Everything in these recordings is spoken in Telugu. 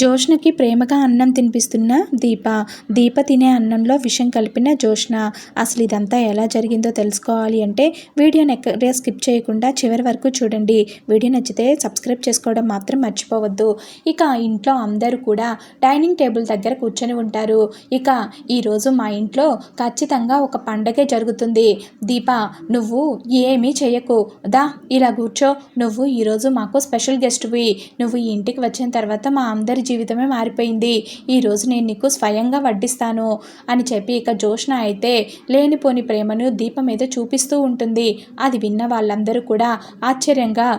జోష్నకి ప్రేమగా అన్నం తినిపిస్తున్న దీప తినే అన్నంలో విషం కలిపిన జోష్న. అసలు ఇదంతా ఎలా జరిగిందో తెలుసుకోవాలి అంటే వీడియోని ఎక్కడ స్కిప్ చేయకుండా చివరి వరకు చూడండి. వీడియో నచ్చితే సబ్స్క్రైబ్ చేసుకోవడం మాత్రం మర్చిపోవద్దు. ఇక ఇంట్లో అందరూ కూడా డైనింగ్ టేబుల్ దగ్గర కూర్చొని ఉంటారు. ఇక ఈరోజు మా ఇంట్లో ఖచ్చితంగా ఒక పండగే జరుగుతుంది. దీప, నువ్వు ఏమీ చేయకు, దా ఇలా కూర్చో. నువ్వు ఈరోజు మాకు స్పెషల్ గెస్ట్వి. నువ్వు ఈ ఇంటికి వచ్చిన తర్వాత మా అందరి జీవితమే మారిపోయింది. ఈరోజు నేను నీకు స్వయంగా వడ్డిస్తాను అని చెప్పి ఇక జోష్న అయితే లేనిపోని ప్రేమను దీప మీద చూపిస్తూ ఉంటుంది. అది విన్న వాళ్ళందరూ కూడా ఆశ్చర్యంగా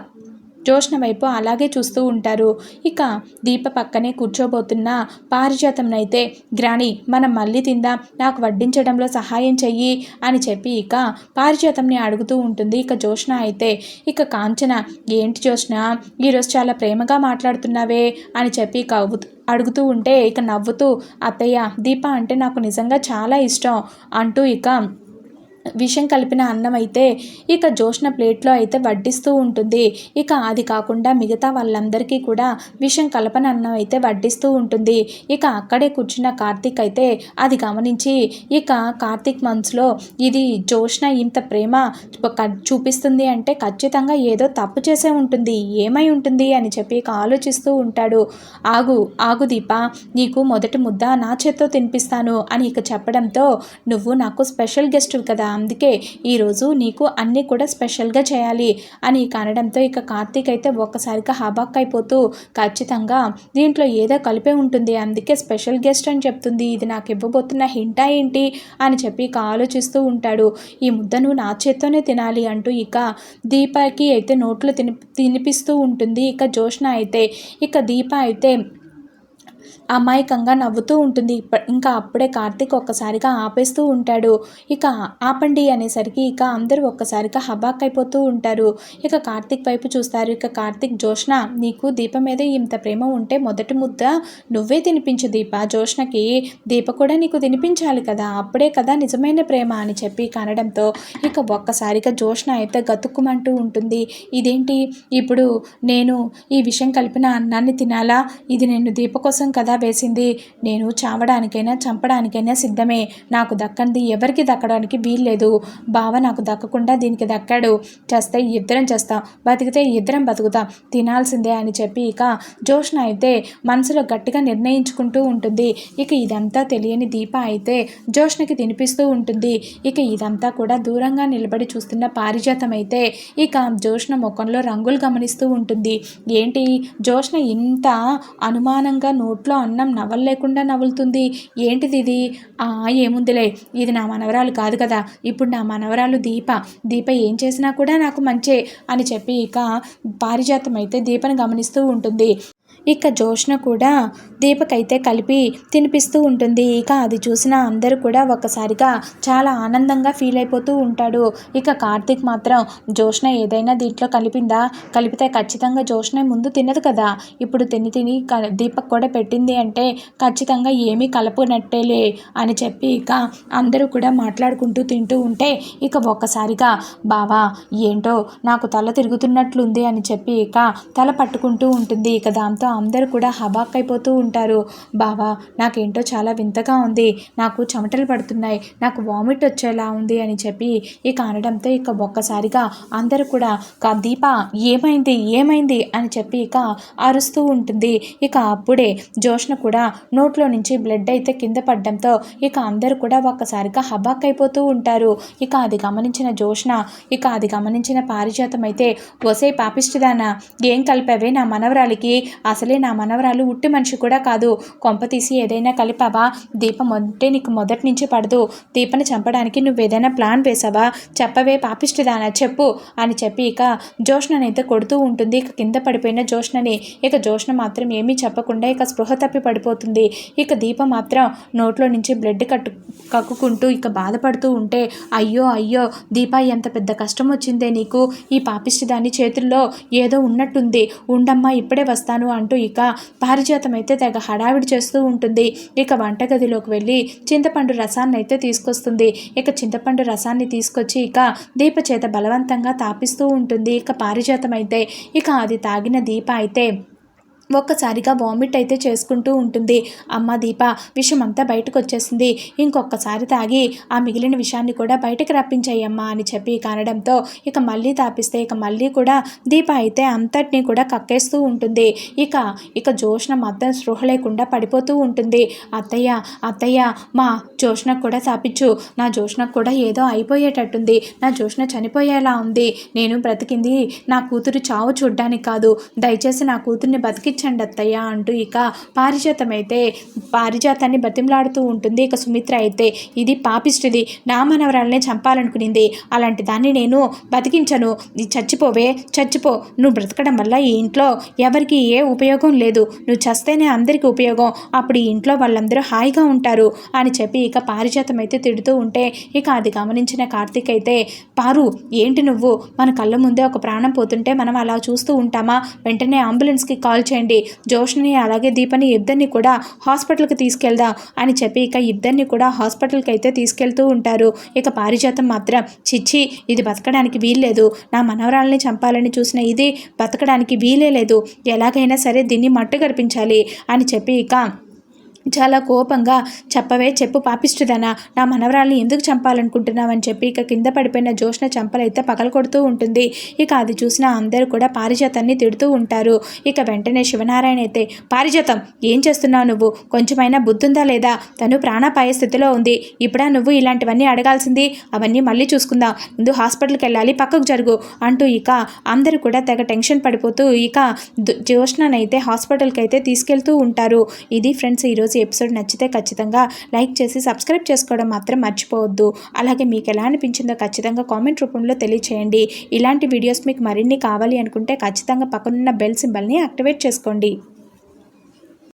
జోష్న వైపు అలాగే చూస్తూ ఉంటారు. ఇక దీప పక్కనే కూర్చోబోతున్న పారిజాతంనైతే, గ్రాని మనం మళ్ళీ తిందాం, నాకు వడ్డించడంలో సహాయం చెయ్యి అని చెప్పి ఇక పారిజాతంని అడుగుతూ ఉంటుంది. ఇక జోష్న అయితే, ఇక కాంచన, ఏంటి జోష్న ఈరోజు చాలా ప్రేమగా మాట్లాడుతున్నావే అని చెప్పి ఇక అడుగుతూ ఉంటే ఇక నవ్వుతూ, అత్తయ్య, దీప అంటే నాకు నిజంగా చాలా ఇష్టం అంటూ ఇక విషం కలిపిన అన్నం అయితే ఇక జోష్న ప్లేట్లో అయితే వడ్డిస్తూ ఉంటుంది. ఇక అది కాకుండా మిగతా వాళ్ళందరికీ కూడా విషం కలపని అన్నం అయితే వడ్డిస్తూ ఉంటుంది. ఇక అక్కడే కూర్చున్న కార్తీక్ అయితే అది గమనించి ఇక కార్తీక్ మనసులో ఇది జోష్న ఇంత ప్రేమ చూపిస్తుంది అంటే ఖచ్చితంగా ఏదో తప్పు చేసే ఉంటుంది, ఏమై ఉంటుంది అని చెప్పి ఇక ఆలోచిస్తూ ఉంటాడు. ఆగు దీప, నీకు మొదటి ముద్ద నా చేత్తో తినిపిస్తాను అని ఇక చెప్పడంతో, నువ్వు నాకు స్పెషల్ గెస్ట్ కదా, అందుకే ఈరోజు నీకు అన్నీ కూడా స్పెషల్గా చేయాలి అని అనడంతో ఇక కార్తీక్ అయితే ఒక్కసారిగా హబాక్ అయిపోతూ, ఖచ్చితంగా దీంట్లో ఏదో కలిపే ఉంటుంది, అందుకే స్పెషల్ గెస్ట్ అని చెప్తుంది, ఇది నాకు ఇవ్వబోతున్న హింటా ఏంటి అని చెప్పి ఇక ఆలోచిస్తూ ఉంటాడు. ఈ ముద్ద నువ్వు నా చేత్తోనే తినాలి అంటూ ఇక దీపకి అయితే నోట్లో తినిపిస్తూ ఉంటుంది. ఇక జోష్న అయితే ఇక దీప అయితే అమాయకంగా నవ్వుతూ ఉంటుంది. ఇంకా అప్పుడే కార్తీక్ ఒక్కసారిగా ఆపేస్తూ ఉంటాడు. ఇక ఆపండి అనేసరికి ఇక అందరూ ఒక్కసారిగా హబాక్ అయిపోతూ ఉంటారు. ఇక కార్తీక్ వైపు చూస్తారు. ఇక కార్తీక్, జోష్న, నీకు దీప మీద ఇంత ప్రేమ ఉంటే మొదటి ముద్ద నువ్వే తినిపించు దీప, జోష్నకి దీప కూడా నీకు తినిపించాలి కదా, అప్పుడే కదా నిజమైన ప్రేమ అని చెప్పి కనడంతో ఇక ఒక్కసారిగా జోష్న అయితే గతుక్కుమంటూ ఉంటుంది. ఇదేంటి ఇప్పుడు నేను ఈ విషయం కలిపిన అన్నాన్ని తినాలా? ఇది నేను దీప కోసం కదా వేసింది, నేను చావడానికైనా చంపడానికైనా సిద్ధమే, నాకు దక్కంది ఎవరికి దక్కడానికి వీల్లేదు, బావ నాకు దక్కకుండా దీనికి దక్కాడు, చేస్తే ఇద్దరం చేస్తాం, బతికితే ఇద్దరం బతుకుతాం, తినాల్సిందే అని చెప్పి ఇక జోష్న అయితే మనసులో గట్టిగా నిర్ణయించుకుంటూ ఉంటుంది. ఇక ఇదంతా తెలియని దీప అయితే జోష్నకి తినిపిస్తూ ఉంటుంది. ఇక ఇదంతా కూడా దూరంగా నిలబడి చూస్తున్న పారిజాతం అయితే ఇక జోష్న ముఖంలో రంగులు గమనిస్తూ ఉంటుంది. ఏంటి జోష్న ఇంత అనుమానంగా నోట్లో అన్నం నవ్వలేకుండా నవ్వులుతుంది, ఏంటిది ఇది? ఏముందిలే, ఇది నా మనవరాలు కాదు కదా, ఇప్పుడు నా మనవరాలు దీప ఏం చేసినా కూడా నాకు మంచే అని చెప్పి ఇక పారిజాతం అయితే దీపను గమనిస్తూ ఉంటుంది. ఇక జోష్న కూడా దీపకైతే కలిపి తినిపిస్తూ ఉంటుంది. ఇక అది చూసిన అందరూ కూడా ఒక్కసారిగా చాలా ఆనందంగా ఫీల్ అయిపోతూ ఉంటాడు. ఇక కార్తీక్ మాత్రం, జోష్న ఏదైనా దీంట్లో కలిపితే ఖచ్చితంగా జోష్న ముందు తినదు కదా, ఇప్పుడు తిని దీపక్ కూడా పెట్టింది అంటే ఖచ్చితంగా ఏమీ కలపనట్టేలే అని చెప్పి ఇక అందరూ కూడా మాట్లాడుకుంటూ తింటూ ఉంటే ఇక ఒక్కసారిగా, బావా ఏంటో నాకు తల తిరుగుతున్నట్లుంది అని చెప్పి ఇక తల పట్టుకుంటూ ఉంటుంది. ఇక దాంతో అందరూ కూడా హబాక్ అయిపోతూ ఉంటారు. బావా నాకేంటో చాలా వింతగా ఉంది, నాకు చెమటలు పడుతున్నాయి, నాకు వామిట్ వచ్చేలా ఉంది అని చెప్పి ఇక అనడంతో ఇక ఒక్కసారిగా అందరూ కూడా, దీప ఏమైంది అని చెప్పి ఇక అరుస్తూ ఉంటుంది. ఇక అప్పుడే జోష్న కూడా నోట్లో నుంచి బ్లడ్ అయితే కింద పడడంతో ఇక అందరూ కూడా ఒక్కసారిగా హబాక్ అయిపోతూ ఉంటారు. ఇక అది గమనించిన జోష్న, ఇక అది గమనించిన పారిజాతం అయితే, ఒసే పాపిష్టిదానా, ఏం కలిపావే నా మనవరాలికి, అసలే నా మనవరాలు ఉట్టి మనిషి కూడా కాదు, కొంపతీసి ఏదైనా కలిపావా, దీపం అంటే నీకు మొదటి నుంచి పడదు, దీపని చంపడానికి నువ్వేదైనా ప్లాన్ వేసావా, చెప్పవే పాపిష్టిదానా చెప్పు అని చెప్పి ఇక జోష్ననైతే కొడుతూ ఉంటుంది. ఇక కింద పడిపోయిన జోష్నని ఇక జోష్న మాత్రం ఏమీ చెప్పకుండా ఇక స్పృహ తప్పి పడిపోతుంది. ఇక దీప మాత్రం నోట్లో నుంచి బ్లడ్ కక్కుకుంటూ ఇక బాధపడుతూ ఉంటే, అయ్యో దీప, ఎంత పెద్ద కష్టం వచ్చిందే నీకు, ఈ పాపిష్టిదాని చేతుల్లో ఏదో ఉన్నట్టుంది, ఉండమ్మా ఇప్పుడే వస్తాను అంటూ ఇక పారిజాతం అయితే తెగ హడావిడి చేస్తూ ఉంటుంది. ఇక వంటగదిలోకి వెళ్ళి చింతపండు రసాన్ని అయితే తీసుకొస్తుంది. ఇక చింతపండు రసాన్ని తీసుకొచ్చి ఇక దీప చేత బలవంతంగా తాపిస్తూ ఉంటుంది. ఇక పారిజాతం అయితే ఇక అది తాగిన దీప అయితే ఒక్కసారిగా వామిట్ అయితే చేసుకుంటూ ఉంటుంది. అమ్మ దీప విషయం అంతా బయటకు వచ్చేసింది, ఇంకొకసారి తాగి ఆ మిగిలిన విషయాన్ని కూడా బయటకు రప్పించాయమ్మా అని చెప్పి కనడంతో ఇక మళ్ళీ తాపిస్తే ఇక మళ్ళీ కూడా దీప అయితే అంతటినీ కూడా కక్కేస్తూ ఉంటుంది. ఇక జోష్న మొత్తం స్పృహ లేకుండా పడిపోతూ ఉంటుంది. అత్తయ్య అత్తయ్య మా జోష్నకు కూడా తాపించు, నా జోష్నకు కూడా ఏదో అయిపోయేటట్టుంది, నా జోష్న చనిపోయేలా ఉంది, నేను బ్రతికింది నా కూతురు చావు చూడ్డానికి కాదు, దయచేసి నా కూతుర్ని బతికించండి అత్తయ్య అంటూ ఇక పారిజాతాన్ని బతిమలాడుతూ ఉంటుంది. ఇక సుమిత్ర అయితే ఇది పాపిష్టిది, నా మనవరాలనే చంపాలనుకునింది, అలాంటి దాన్ని నేను బతికించను, చచ్చిపోవే చచ్చిపో, నువ్వు బ్రతకడం వల్ల ఈ ఇంట్లో ఎవరికి ఏ ఉపయోగం లేదు, నువ్వు చస్తేనే అందరికీ ఉపయోగం, అప్పుడు ఈ ఇంట్లో వాళ్ళందరూ హాయిగా ఉంటారు అని చెప్పి ఇక పారిజాతం అయితే తిడుతూ ఉంటే ఇక అది గమనించిన కార్తీక్ అయితే, పారు ఏంటి నువ్వు, మన కళ్ళ ముందే ఒక ప్రాణం పోతుంటే మనం అలా చూస్తూ ఉంటామా, వెంటనే అంబులెన్స్కి కాల్ చేయండి, జోష్ని అలాగే దీపని ఇద్దరిని కూడా హాస్పిటల్కి తీసుకెళ్దాం అని చెప్పి ఇక ఇద్దరిని కూడా హాస్పిటల్కి అయితే తీసుకెళ్తూ ఉంటారు. ఇక పారిజాతం మాత్రం చిచ్చి ఇది బతకడానికి వీల్లేదు, నా మనవరాలని చంపాలని చూసిన ఇది బతకడానికి వీలే లేదు, ఎలాగైనా సరే దీన్ని మట్టు గడిపించాలి అని చెప్పి ఇక చాలా కోపంగా చెప్పవే చెప్పు పాపిష్టిదనా, నా మనవరాల్ని ఎందుకు చంపాలనుకుంటున్నావని చెప్పి ఇక కింద పడిపోయిన జోష్న చంపలైతే పగలకొడుతూ ఉంటుంది. ఇక అది చూసిన అందరూ కూడా పారిజాతాన్ని తిడుతూ ఉంటారు. ఇక వెంటనే శివనారాయణ అయితే, పారిజాతం ఏం చేస్తున్నావు నువ్వు, కొంచెమైనా బుద్ధుందా లేదా, తను ప్రాణాపాయ స్థితిలో ఉంది, ఇప్పుడా నువ్వు ఇలాంటివన్నీ అడగాల్సింది, అవన్నీ మళ్ళీ చూసుకుందాం, ముందు హాస్పిటల్కి వెళ్ళాలి, పక్కకు జరుగు అంటూ ఇక అందరూ కూడా తెగ టెన్షన్ పడిపోతూ ఇక జోష్ననైతే హాస్పిటల్కి అయితే తీసుకెళ్తూ ఉంటారు. ఇది ఫ్రెండ్స్ ఈరోజు ఎపిసోడ్ నచ్చితే ఖచ్చితంగా లైక్ చేసి సబ్స్క్రైబ్ చేసుకోవడం మాత్రం మర్చిపోవద్దు. అలాగే మీకు ఎలా అనిపించిందో ఖచ్చితంగా కామెంట్ రూపంలో తెలియచేయండి. ఇలాంటి వీడియోస్ మీకు మరిన్ని కావాలి అనుకుంటే ఖచ్చితంగా పక్కనున్న బెల్ సింబల్ని యాక్టివేట్ చేసుకోండి.